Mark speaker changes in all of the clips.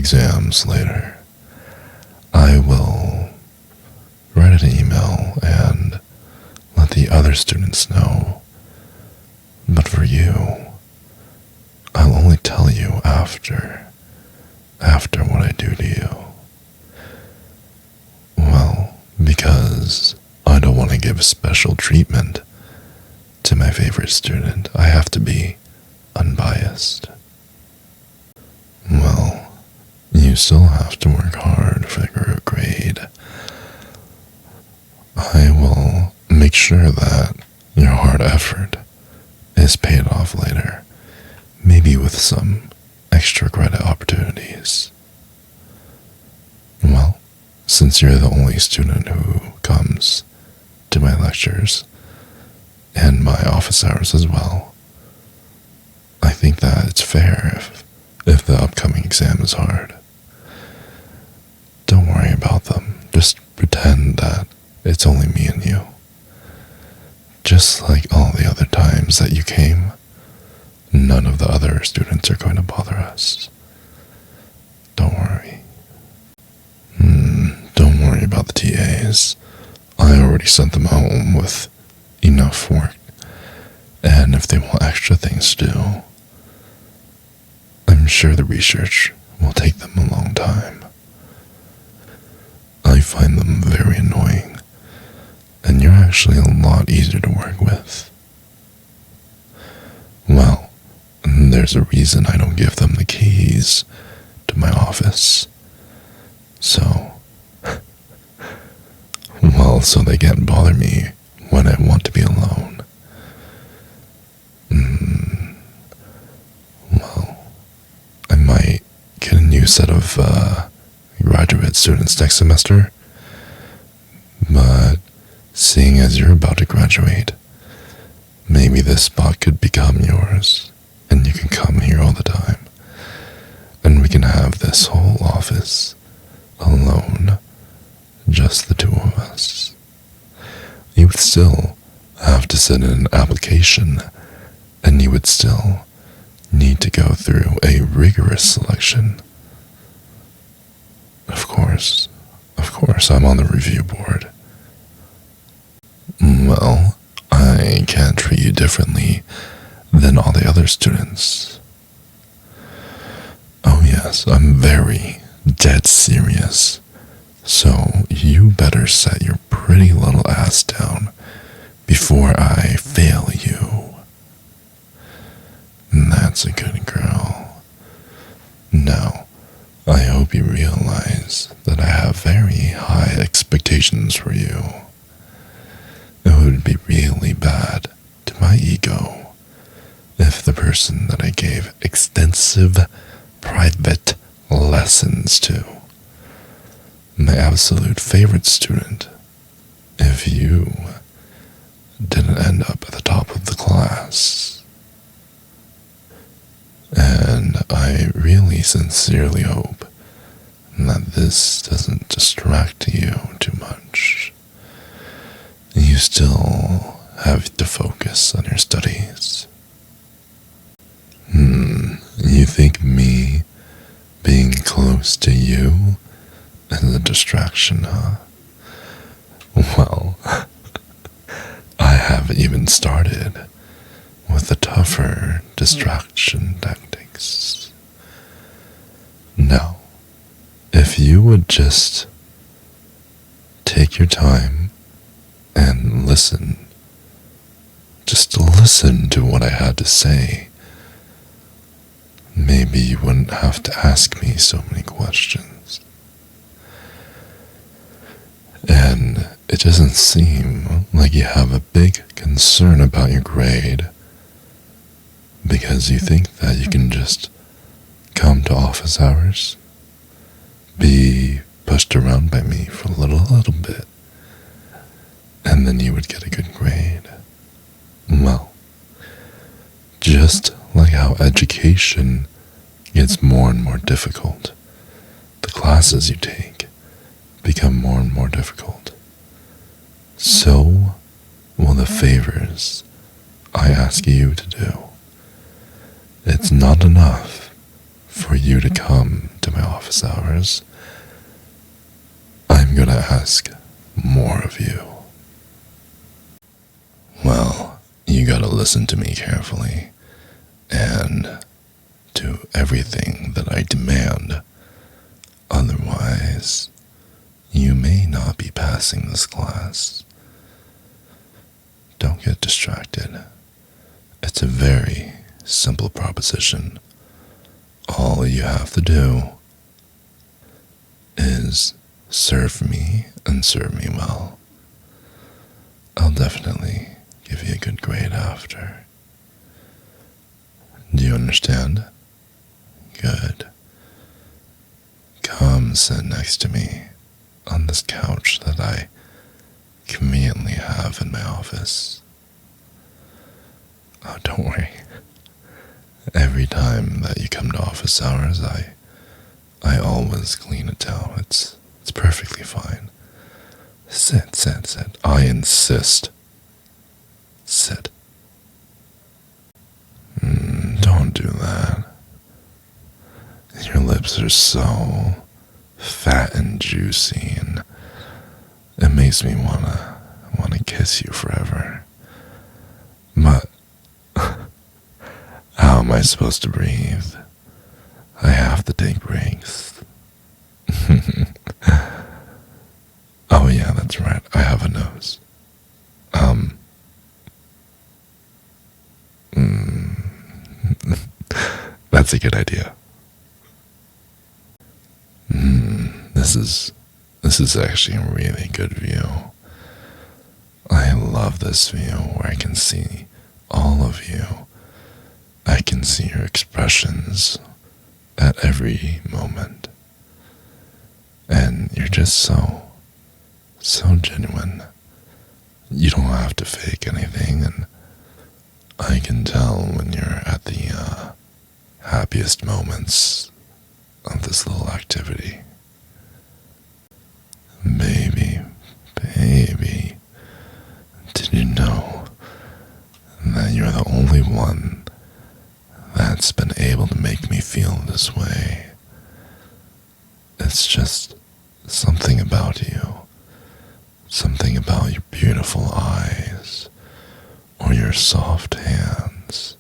Speaker 1: exams later, I will write an email and let the other students know. But for you, I'll only tell you after what I do to you. Well, because I don't want to give special treatment to my favorite student, I have to be unbiased. Well, you still have to work hard for your grade. I will make sure that your hard effort is paid off later, maybe with some extra credit opportunities. Well, since you're the only student who comes to my lectures and my office hours as well, I think that it's fair if the upcoming exam is hard. Don't worry about them. Just pretend that it's only me and you. Just like all the other times that you came, none of the other students are going to bother us. Don't worry. Don't worry about the TAs. I already sent them home with enough work, and if they want extra things to do, I'm sure the research will take them a long time. I find them very annoying, and you're actually a lot easier to work with. Well, there's a reason I don't give them the keys to my office. So they can't bother me when I want to be alone. Well, I might get a new set of graduate students next semester, but seeing as you're about to graduate, maybe this spot could become yours, and you can come here all the time, and we can have this whole office alone, just the two of us. You would still have to send in an application, and you would still need to go through a rigorous selection. Of course, I'm on the review board. Well, I can't treat you differently than all the other students. Oh yes, I'm very dead serious. So you better set your pretty little ass down before I fail you. That's a good girl. Now, I hope you realize that I have very high expectations for you. It would be really bad to my ego if the person that I gave extensive private lessons to, my absolute favorite student, if you didn't end up at the top of the class. And I really sincerely hope that this doesn't distract you too much. You still have to focus on your studies. You think me being close to you is a distraction, huh? Well, I haven't even started with the tougher distraction tactics. Now, if you would just take your time and listen, just listen to what I had to say, maybe you wouldn't have to ask me so many questions. And it doesn't seem like you have a big concern about your grade, because you think that you can just come to office hours, be pushed around by me for a little bit, and then you would get a good grade. Well, just like how education gets more and more difficult, the classes you take become more and more difficult. So will the favors I ask you to do. It's not enough for you to come into my office hours, I'm gonna ask more of you. Well, you gotta listen to me carefully and do everything that I demand. Otherwise, you may not be passing this class. Don't get distracted. It's a very simple proposition. All you have to do is serve me and serve me well. I'll definitely give you a good grade after. Do you understand? Good. Come sit next to me on this couch that I conveniently have in my office. Oh, don't worry. Every time that you come to office hours, I always clean it down. It's perfectly fine. Sit, sit, sit. I insist. Sit. Don't do that. Your lips are so fat and juicy, and it makes me wanna kiss you forever. But how am I supposed to breathe? I have to take breaks. Oh yeah, that's right. I have a nose. That's a good idea. This is actually a really good view. I love this view where I can see all of you. I can see your expressions at every moment. And you're just so genuine. You don't have to fake anything, and I can tell when you're at the happiest moments of this little activity. Baby, did you know that you're the only one that's been able to make me feel this way? It's just something about you. Something about your beautiful eyes, or your soft hands,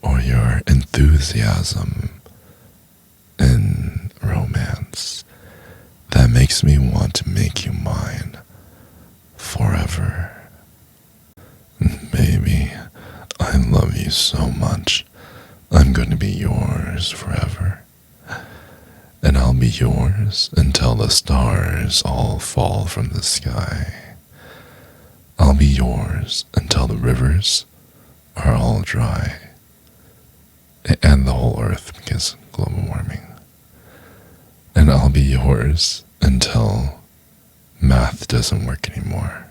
Speaker 1: or your enthusiasm in romance that makes me want to make you mine forever. Baby, I love you so much. I'm going to be yours forever. And I'll be yours until the stars all fall from the sky. I'll be yours until the rivers are all dry. And the whole earth, because global warming. And I'll be yours until math doesn't work anymore.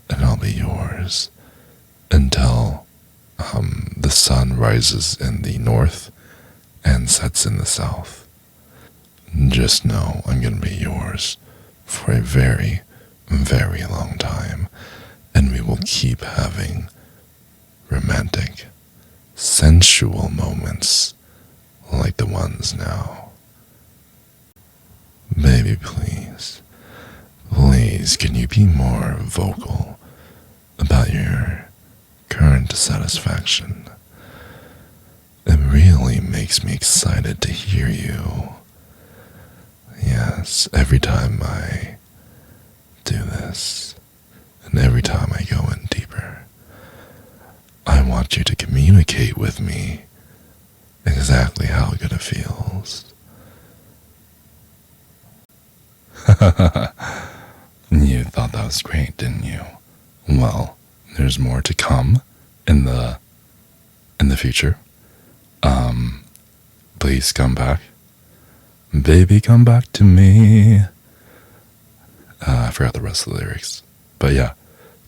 Speaker 1: And I'll be yours until the sun rises in the north and sets in the south. Just know I'm going to be yours for a very, very long time, and we will keep having romantic, sensual moments like the ones now. Baby, please, can you be more vocal about your current satisfaction? It really makes me excited to hear you. Yes, every time I do this, and every time I go in deeper, I want you to communicate with me exactly how good it feels. You thought that was great, didn't you? Well, there's more to come in the future. Please come back. Baby, come back to me. I forgot the rest of the lyrics. But yeah,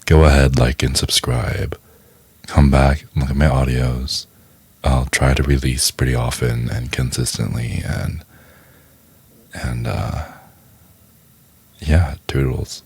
Speaker 1: go ahead, like and subscribe. Come back, look at my audios. I'll try to release pretty often and consistently, and yeah, toodles.